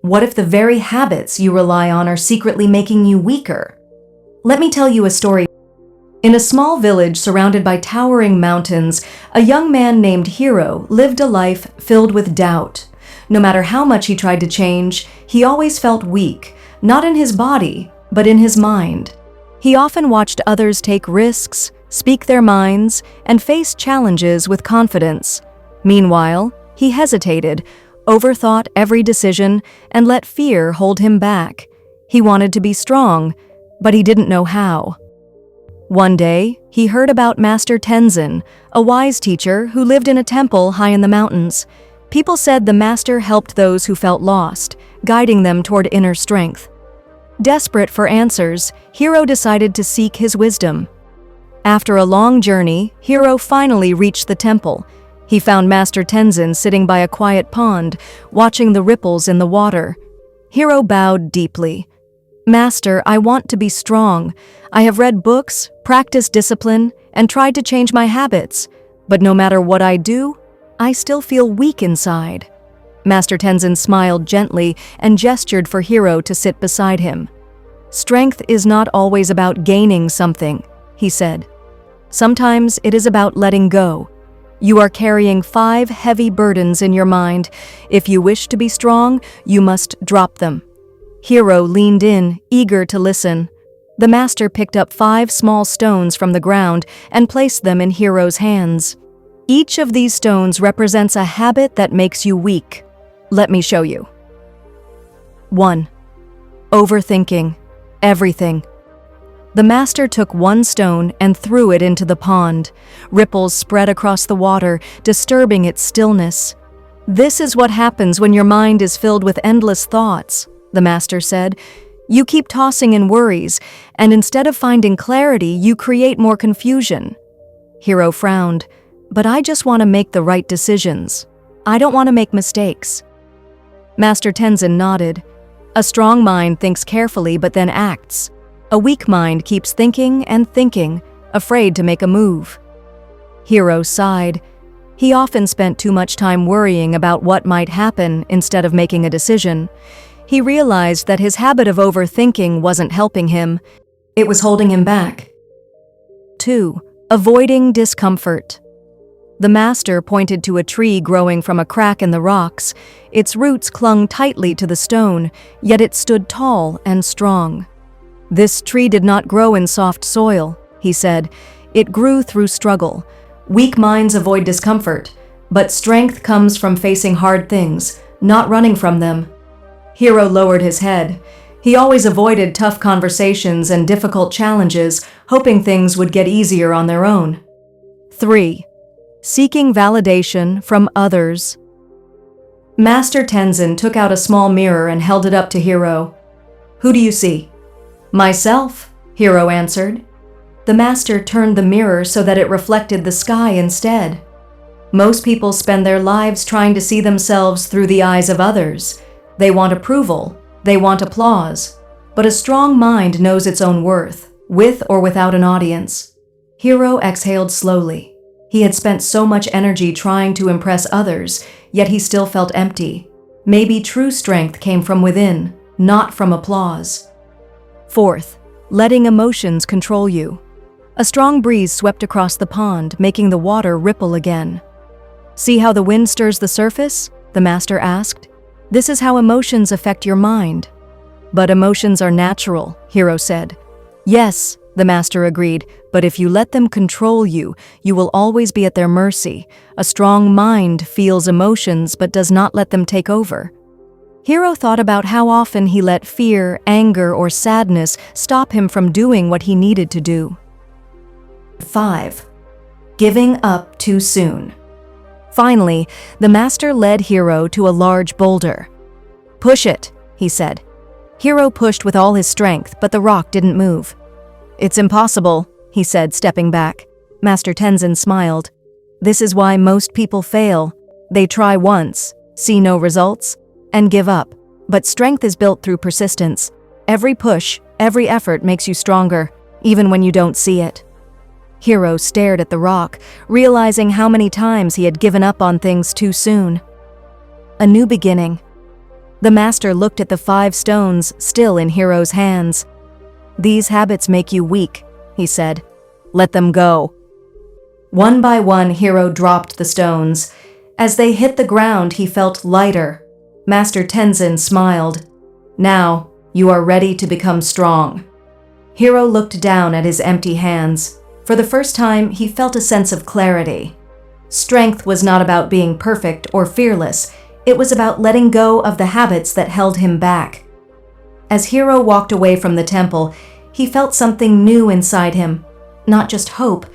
What if the very habits you rely on are secretly making you weaker? Let me tell you a story. In a small village surrounded by towering mountains, a young man named Hiro lived a life filled with doubt. No matter how much he tried to change, he always felt weak, not in his body, but in his mind. He often watched others take risks, speak their minds, and face challenges with confidence. Meanwhile, he hesitated, overthought every decision, and let fear hold him back. He wanted to be strong, but he didn't know how. One day, he heard about Master Tenzin, a wise teacher who lived in a temple high in the mountains. People said the master helped those who felt lost, guiding them toward inner strength. Desperate for answers, Hiro decided to seek his wisdom. After a long journey, Hiro finally reached the temple. He found Master Tenzin sitting by a quiet pond, watching the ripples in the water. Hiro bowed deeply. "Master, I want to be strong. I have read books, practiced discipline, and tried to change my habits. But no matter what I do, I still feel weak inside." Master Tenzin smiled gently and gestured for Hiro to sit beside him. "Strength is not always about gaining something," he said. "Sometimes it is about letting go. You are carrying 5 heavy burdens in your mind. If you wish to be strong, you must drop them." Hiro leaned in, eager to listen. The master picked up 5 small stones from the ground and placed them in Hiro's hands. "Each of these stones represents a habit that makes you weak. Let me show you." 1. Overthinking everything. The master took one stone and threw it into the pond. Ripples spread across the water, disturbing its stillness. "This is what happens when your mind is filled with endless thoughts," the master said. "You keep tossing in worries, and instead of finding clarity, you create more confusion." Hiro frowned. "But I just want to make the right decisions. I don't want to make mistakes." Master Tenzin nodded. "A strong mind thinks carefully but then acts. A weak mind keeps thinking and thinking, afraid to make a move." Hiro sighed. He often spent too much time worrying about what might happen instead of making a decision. He realized that his habit of overthinking wasn't helping him. It was holding him back. 2. Avoiding discomfort. The master pointed to a tree growing from a crack in the rocks. Its roots clung tightly to the stone, yet it stood tall and strong. "This tree did not grow in soft soil," he said. "It grew through struggle. Weak minds avoid discomfort, but strength comes from facing hard things, not running from them." Hiro lowered his head. He always avoided tough conversations and difficult challenges, hoping things would get easier on their own. 3. Seeking validation from others. Master Tenzin took out a small mirror and held it up to Hiro. "Who do you see?" "Myself," Hiro answered. The master turned the mirror so that it reflected the sky instead. Most people spend their lives trying to see themselves through the eyes of others. They want approval, they want applause, but a strong mind knows its own worth, with or without an audience. Hiro exhaled slowly. He had spent so much energy trying to impress others, yet he still felt empty. Maybe true strength came from within, not from applause. 4. Letting emotions control you. A strong breeze swept across the pond, making the water ripple again. "See how the wind stirs the surface?" the master asked. "This is how emotions affect your mind." "But emotions are natural," Hiro said. "Yes," the master agreed, "but if you let them control you, you will always be at their mercy. A strong mind feels emotions but does not let them take over." Hiro thought about how often he let fear, anger, or sadness stop him from doing what he needed to do. 5. Giving up too soon. Finally, the master led Hiro to a large boulder. "Push it," he said. Hiro pushed with all his strength, but the rock didn't move. "It's impossible," he said, stepping back. Master Tenzin smiled. "This is why most people fail. They try once, see no results, and give up. But strength is built through persistence. Every push, every effort makes you stronger, even when you don't see it." Hiro stared at the rock, realizing how many times he had given up on things too soon. A new beginning. The master looked at the 5 stones still in Hiro's hands. "These habits make you weak," he said. "Let them go." One by one, Hiro dropped the stones. As they hit the ground, he felt lighter. Master Tenzin smiled. "Now, you are ready to become strong." Hiro looked down at his empty hands. For the first time, he felt a sense of clarity. Strength was not about being perfect or fearless. It was about letting go of the habits that held him back. As Hiro walked away from the temple, he felt something new inside him. Not just hope,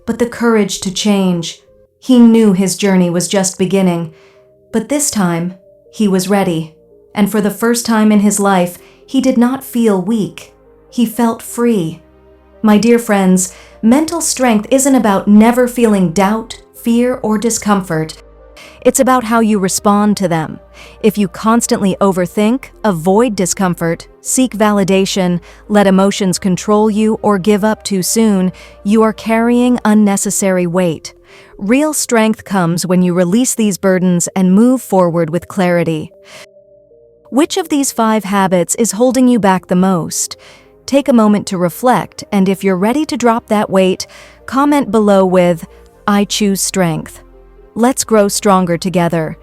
but the courage to change. He knew his journey was just beginning. But this time, he was ready. And for the first time in his life, he did not feel weak. He felt free. My dear friends, mental strength isn't about never feeling doubt, fear, or discomfort. It's about how you respond to them. If you constantly overthink, avoid discomfort, seek validation, let emotions control you, or give up too soon, you are carrying unnecessary weight. Real strength comes when you release these burdens and move forward with clarity. Which of these 5 habits is holding you back the most? Take a moment to reflect, and if you're ready to drop that weight, comment below with, "I choose strength." Let's grow stronger together.